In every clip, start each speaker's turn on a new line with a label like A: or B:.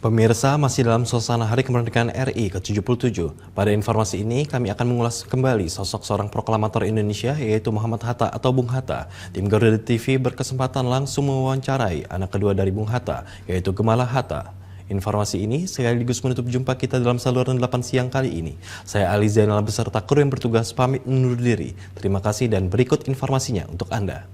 A: Pemirsa, masih dalam suasana Hari Kemerdekaan RI ke-77. Pada informasi ini, kami akan mengulas kembali sosok seorang proklamator Indonesia, yaitu Muhammad Hatta atau Bung Hatta. Tim Garuda TV berkesempatan langsung mewawancarai anak kedua dari Bung Hatta, yaitu Gemala Hatta. Informasi ini sekaligus menutup jumpa kita dalam saluran 8 siang kali ini. Saya Ali Zainal beserta kru yang bertugas pamit undur diri. Terima kasih dan berikut informasinya untuk Anda.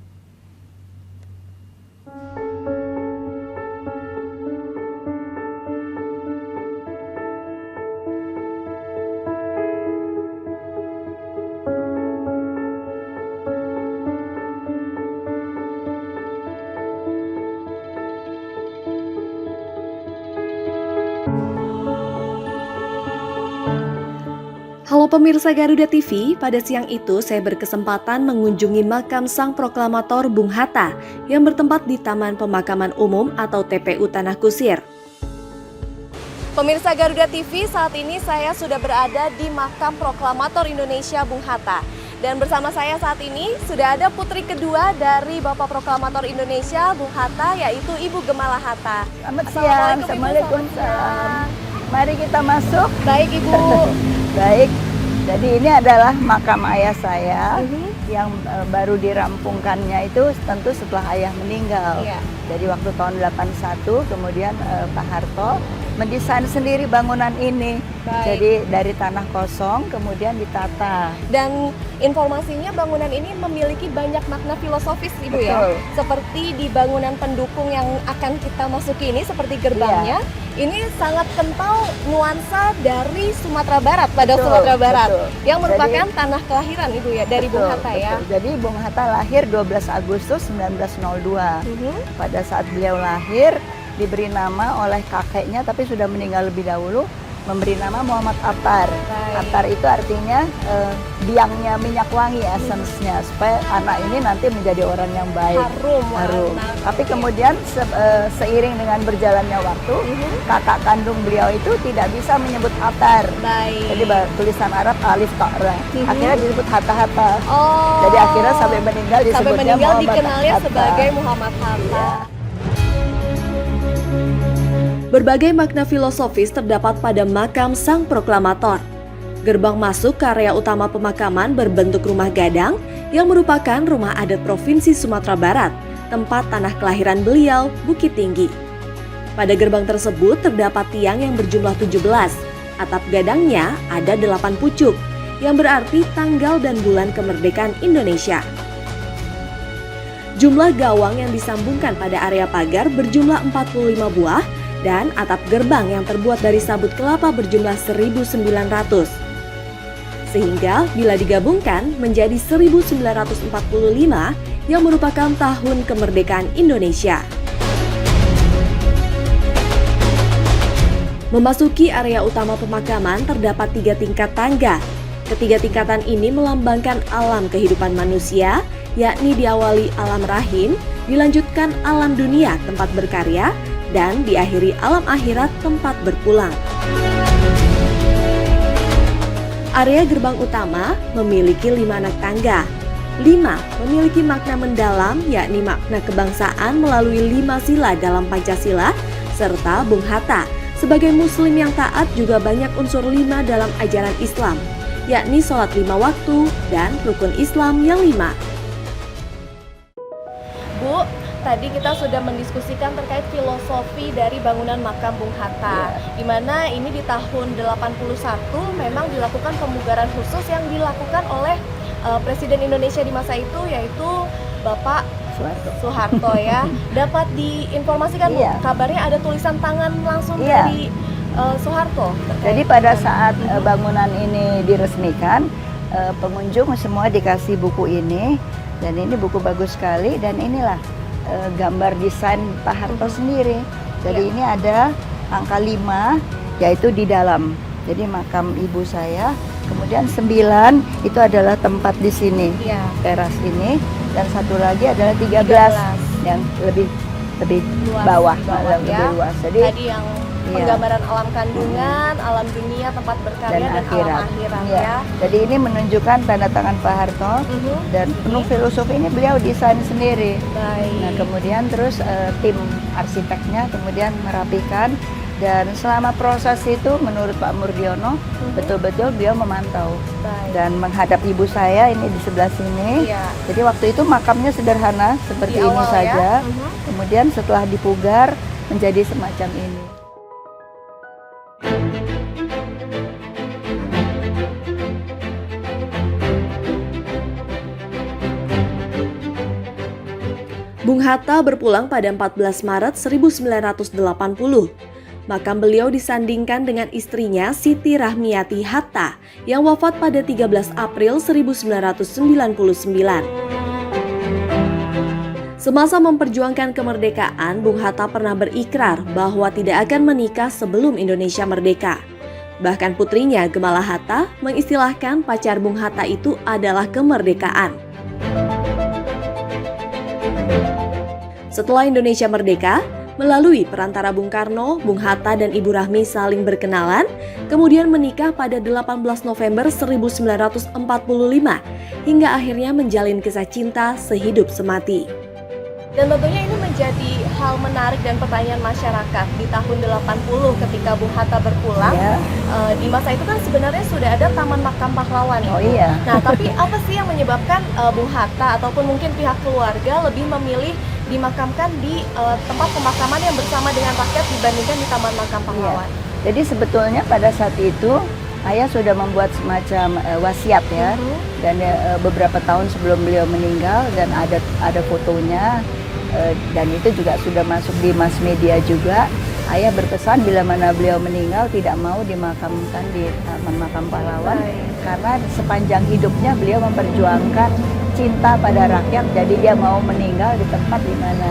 B: Halo pemirsa Garuda TV, pada siang itu saya berkesempatan mengunjungi makam sang proklamator Bung Hatta yang bertempat di Taman Pemakaman Umum atau TPU Tanah Kusir. Pemirsa Garuda TV, saat ini saya sudah berada di makam proklamator Indonesia Bung Hatta. Dan bersama saya saat ini sudah ada putri kedua dari Bapak Proklamator Indonesia Bung Hatta, yaitu Ibu Gemala Hatta.
C: Selamat siang, Assalamualaikum. Mari kita masuk.
B: Baik Ibu.
C: Baik, jadi ini adalah makam ayah saya yang baru dirampungkannya itu tentu setelah ayah meninggal.
B: Iya.
C: Jadi waktu tahun 81 kemudian Pak Harto mendesain sendiri bangunan ini.
B: Baik.
C: Jadi dari tanah kosong kemudian ditata.
B: Dan informasinya bangunan ini memiliki banyak makna filosofis Ibu.
C: Betul.
B: Ya. Seperti di bangunan pendukung yang akan kita masuki ini seperti gerbangnya.
C: Iya.
B: Ini sangat kental nuansa dari Sumatera Barat, pada
C: Betul,
B: Sumatera Barat.
C: betul.
B: Yang merupakan tanah kelahiran Ibu ya, dari Bung Hatta ya.
C: Betul. Jadi Bung Hatta lahir 12 Agustus 1902. Pada saat beliau lahir diberi nama oleh kakeknya tapi sudah meninggal lebih dahulu, memberi nama Muhammad Attar.
B: Baik.
C: Attar itu artinya biangnya minyak wangi, essence-nya, supaya anak ini nanti menjadi orang yang baik.
B: Harum.
C: Tapi kemudian seiring dengan berjalannya waktu, kakak kandung beliau itu tidak bisa menyebut Attar.
B: Baik.
C: Jadi tulisan Arab alif ta'ra. Akhirnya disebut Hatta-Hatta.
B: Oh.
C: Jadi akhirnya sampai meninggal disebutnya Muhammad
B: dikenalnya
C: Hatta.
B: sebagai Muhammad Hatta.
C: Iya.
B: Berbagai makna filosofis terdapat pada makam sang proklamator. Gerbang masuk ke area utama pemakaman berbentuk rumah gadang yang merupakan rumah adat Provinsi Sumatera Barat, tempat tanah kelahiran beliau, Bukit Tinggi. Pada gerbang tersebut terdapat tiang yang berjumlah 17. Atap gadangnya ada 8 pucuk, yang berarti tanggal dan bulan kemerdekaan Indonesia. Jumlah gawang yang disambungkan pada area pagar berjumlah 45 buah dan atap gerbang yang terbuat dari sabut kelapa berjumlah 1.900. Sehingga bila digabungkan menjadi 1945 yang merupakan tahun kemerdekaan Indonesia. Memasuki area utama pemakaman terdapat 3 tingkat tangga. Ketiga tingkatan ini melambangkan alam kehidupan manusia, yakni diawali alam rahim, dilanjutkan alam dunia tempat berkarya, dan diakhiri alam akhirat tempat berpulang. Area gerbang utama memiliki 5 anak tangga. 5 memiliki makna mendalam, yakni makna kebangsaan melalui 5 sila dalam Pancasila, serta Bung Hatta sebagai muslim yang taat juga banyak unsur 5 dalam ajaran Islam, yakni sholat 5 waktu dan rukun Islam yang 5. Bu, tadi kita sudah mendiskusikan terkait filosofi dari bangunan makam Bung Hatta, di mana ini di tahun 81 memang dilakukan pemugaran khusus yang dilakukan oleh Presiden Indonesia di masa itu, yaitu Bapak Soeharto ya. Dapat diinformasikan Bu, kabarnya ada tulisan tangan langsung dari Soeharto.
C: Jadi pada saat bangunan ini diresmikan, pengunjung semua dikasih buku ini, dan ini buku bagus sekali, dan inilah gambar desain Pak Harto sendiri. Jadi ini ada angka 5 yaitu di dalam. Jadi makam ibu saya, kemudian 9 itu adalah tempat di sini, teras ini, dan satu lagi adalah 13 yang lebih luas, bawah lebih luas. Jadi
B: tadi yang penggambaran alam kandungan, alam dunia, tempat berkarya dan alam akhirat ya.
C: Jadi ini menunjukkan tanda tangan Pak Harto dan penuh filosofi ini beliau desain sendiri.
B: Baik.
C: Nah kemudian terus tim arsiteknya kemudian merapikan Dan selama proses itu menurut Pak Murdiono betul-betul beliau memantau dan menghadap ibu saya ini di sebelah sini.
D: Iya.
C: Jadi waktu itu makamnya sederhana seperti
D: Di
C: ini
D: awal
C: saja.
D: ya?
C: Kemudian setelah dipugar menjadi semacam ini.
B: Bung Hatta berpulang pada 14 Maret 1980. Makam beliau disandingkan dengan istrinya Siti Rahmiati Hatta yang wafat pada 13 April 1999. Semasa memperjuangkan kemerdekaan, Bung Hatta pernah berikrar bahwa tidak akan menikah sebelum Indonesia merdeka. Bahkan putrinya Gemala Hatta mengistilahkan pacar Bung Hatta itu adalah kemerdekaan. Setelah Indonesia merdeka, melalui perantara Bung Karno, Bung Hatta dan Ibu Rahmi saling berkenalan, kemudian menikah pada 18 November 1945, hingga akhirnya menjalin kisah cinta sehidup semati.
D: Dan tentunya ini menjadi hal menarik dan pertanyaan masyarakat di tahun 80 ketika Bung Hatta berpulang.
C: Ya.
D: Di masa itu kan sebenarnya sudah ada Taman Makam Pahlawan.
C: Oh iya.
D: Nah, tapi apa sih yang menyebabkan Bung Hatta ataupun mungkin pihak keluarga lebih memilih dimakamkan di tempat pemakaman yang bersama dengan rakyat dibandingkan di Taman Makam Pahlawan?
C: Iya. Jadi sebetulnya pada saat itu ayah sudah membuat semacam wasiat ya. Dan beberapa tahun sebelum beliau meninggal dan ada fotonya. Dan itu juga sudah masuk di mass media juga. Ayah berpesan bila mana beliau meninggal tidak mau dimakamkan di Taman Makam Pahlawan. Karena sepanjang hidupnya beliau memperjuangkan cinta pada rakyat. Jadi dia mau meninggal di tempat di mana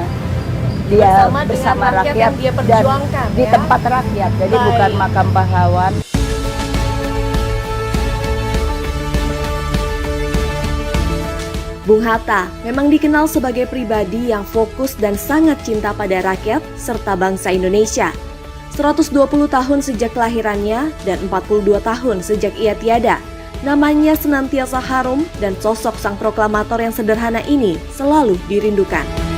C: dia bersama rakyat
D: yang dia perjuangkan,
C: dan di
D: ya?
C: tempat rakyat. Jadi bukan makam pahlawan.
B: Bung Hatta memang dikenal sebagai pribadi yang fokus dan sangat cinta pada rakyat serta bangsa Indonesia. 120 tahun sejak kelahirannya dan 42 tahun sejak ia tiada, namanya senantiasa harum dan sosok sang proklamator yang sederhana ini selalu dirindukan.